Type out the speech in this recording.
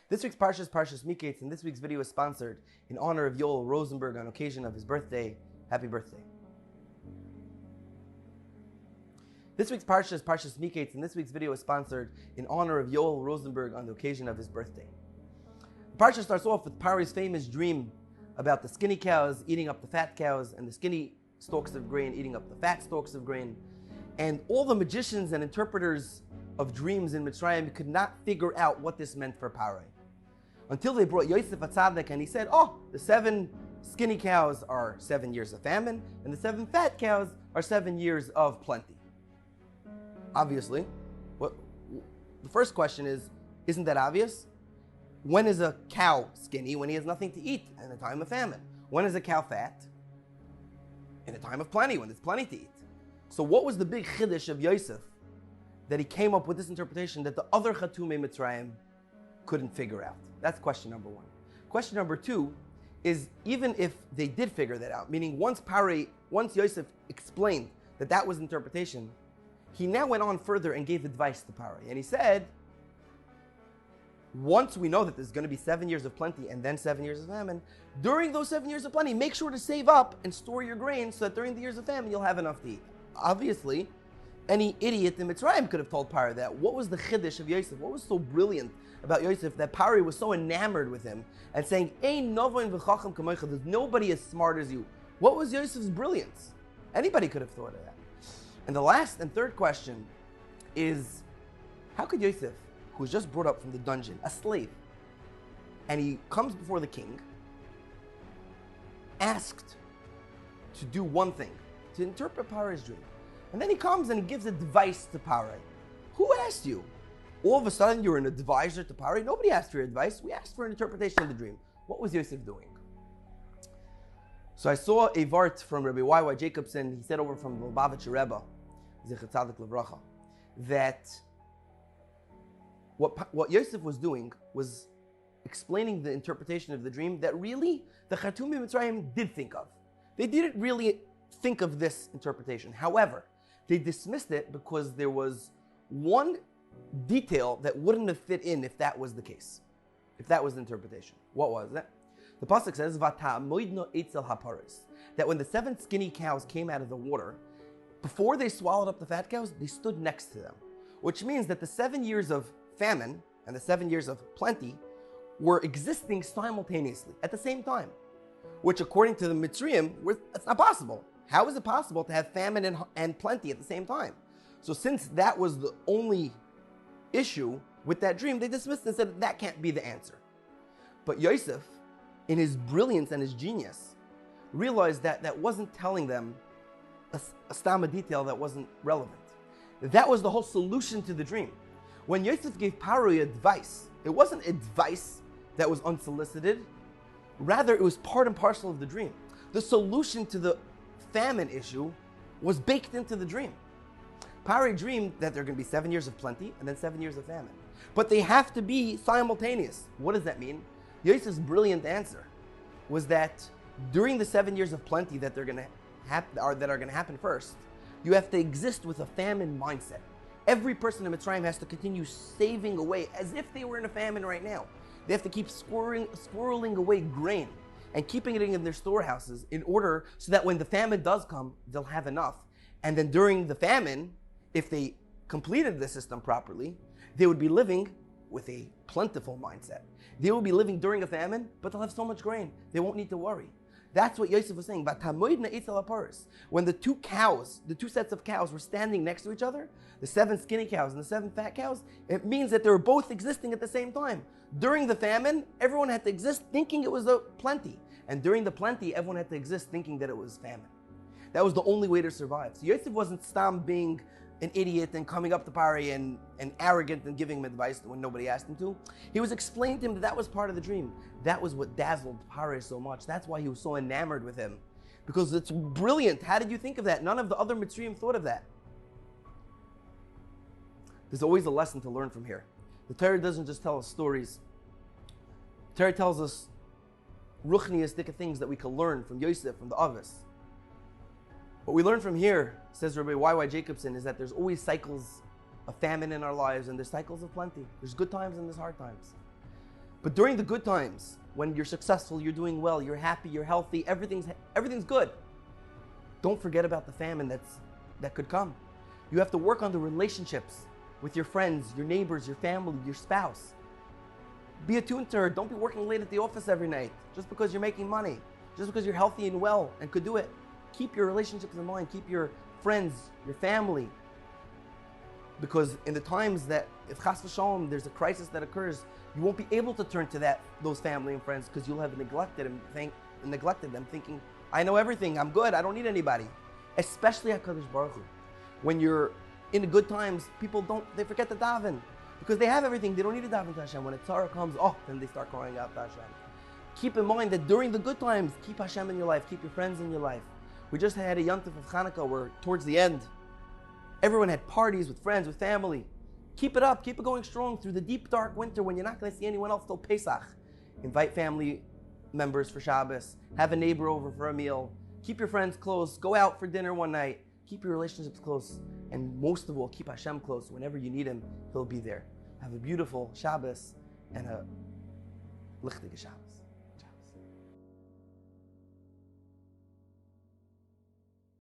This week's Parshas, Parshas Mikeitz, and this week's video is sponsored in honor of Yoel Rosenberg on occasion of his birthday. Happy birthday. This week's Parshas, Parshas Mikeitz, and this week's video is sponsored in honor of Yoel Rosenberg on the occasion of his birthday. The Parsha starts off with Paro's famous dream about the skinny cows eating up the fat cows and the skinny stalks of grain eating up the fat stalks of grain. And all the magicians and interpreters of dreams in Mitzrayim could not figure out what this meant for Paro. Until they brought Yosef HaTzadik and he said, the 7 skinny cows are 7 years of famine and the 7 fat cows are 7 years of plenty. Obviously, the first question is, isn't that obvious? When is a cow skinny? When he has nothing to eat in a time of famine. When is a cow fat? In a time of plenty, when there's plenty to eat. So what was the big chiddush of Yosef that he came up with this interpretation that the other Chatumei Mitzrayim couldn't figure out? That's question number 1. Question number 2 is, even if they did figure that out, meaning once Yosef explained that that was interpretation, he now went on further and gave advice to Paro. And he said, once we know that there's going to be 7 years of plenty and then 7 years of famine, during those 7 years of plenty, make sure to save up and store your grain so that during the years of famine, you'll have enough to eat. Obviously, any idiot in Mitzrayim could have told Paro that. What was the chiddush of Yosef? What was so brilliant about Yosef that Paro was so enamored with him and saying, "Ein novoin v'chacham kamocha," there's nobody as smart as you. What was Yosef's brilliance? Anybody could have thought of that. And the last and third question is, how could Yosef, who was just brought up from the dungeon, a slave, and he comes before the king, asked to do one thing, to interpret Paro's dream. And then he comes and he gives advice to Paro. Who asked you? All of a sudden you're an advisor to Paro? Nobody asked for your advice. We asked for an interpretation of the dream. What was Yosef doing? So I saw a vart from Rabbi Y.Y. Jacobson. He said over from the Lubavitcher Rebbe, Zecher Tzadik Levracha, that what Yosef was doing was explaining the interpretation of the dream that really the Chatumei Mitzrayim did think of. They didn't really think of this interpretation. However, they dismissed it because there was one detail that wouldn't have fit in if that was the case, if that was the interpretation. What was that? The pasuk says, "V'ta'amoidno etzel haparos," that when the 7 skinny cows came out of the water, before they swallowed up the fat cows, they stood next to them, which means that the 7 years of famine and the 7 years of plenty were existing simultaneously at the same time, which according to the Mitzrayim, it's not possible. How is it possible to have famine and plenty at the same time? So since that was the only issue with that dream, they dismissed it and said that can't be the answer. But Yosef, in his brilliance and his genius, realized that that wasn't telling them a stamma detail that wasn't relevant. That was the whole solution to the dream. When Yosef gave Paro advice, it wasn't advice that was unsolicited. Rather, it was part and parcel of the dream. The solution to the famine issue was baked into the dream. Paro dreamed that there are going to be 7 years of plenty and then 7 years of famine. But they have to be simultaneous. What does that mean? Yosef's brilliant answer was that during the 7 years of plenty that are going to happen first, you have to exist with a famine mindset. Every person in Mitzrayim has to continue saving away as if they were in a famine right now. They have to keep squirreling away grain and keeping it in their storehouses in order so that when the famine does come, they'll have enough. And then during the famine, if they completed the system properly, they would be living with a plentiful mindset. They will be living during a famine, but they'll have so much grain, they won't need to worry. That's what Yosef was saying. When the 2 cows, the 2 sets of cows were standing next to each other, the 7 skinny cows and the 7 fat cows, it means that they were both existing at the same time. During the famine, everyone had to exist thinking it was a plenty. And during the plenty, everyone had to exist thinking that it was famine. That was the only way to survive. So Yosef wasn't stam being an idiot and coming up to Paro and arrogant and giving him advice when nobody asked him to. He was explaining to him that that was part of the dream. That was what dazzled Paro so much. That's why he was so enamored with him. Because it's brilliant. How did you think of that? None of the other Mitzrayim thought of that. There's always a lesson to learn from here. The Torah doesn't just tell us stories. The Torah tells us ruchniistic things that we can learn from Yosef, from the Avos. What we learn from here, says Rabbi Y.Y. Jacobson, is that there's always cycles of famine in our lives and there's cycles of plenty. There's good times and there's hard times. But during the good times, when you're successful, you're doing well, you're happy, you're healthy, everything's good. Don't forget about the famine that could come. You have to work on the relationships with your friends, your neighbors, your family, your spouse. Be attuned to her. Don't be working late at the office every night just because you're making money, just because you're healthy and well and could do it. Keep your relationships in mind. Keep your friends, your family. Because in the times that, if chas v'shalom, there's a crisis that occurs, you won't be able to turn to those family and friends because you'll have neglected them, thinking, I know everything, I'm good, I don't need anybody. Especially HaKadosh Baruch Hu. When you're in the good times, they forget to daven. Because they have everything, they don't need to daven to Hashem. When a tzara comes, then they start crying out to Hashem. Keep in mind that during the good times, keep Hashem in your life, keep your friends in your life. We just had a yontif of Chanukah where towards the end, everyone had parties with friends, with family. Keep it up, keep it going strong through the deep dark winter when you're not going to see anyone else till Pesach. Invite family members for Shabbos, have a neighbor over for a meal, keep your friends close, go out for dinner one night, keep your relationships close, and most of all, keep Hashem close. Whenever you need Him, He'll be there. Have a beautiful Shabbos and a lichtige Shabbos.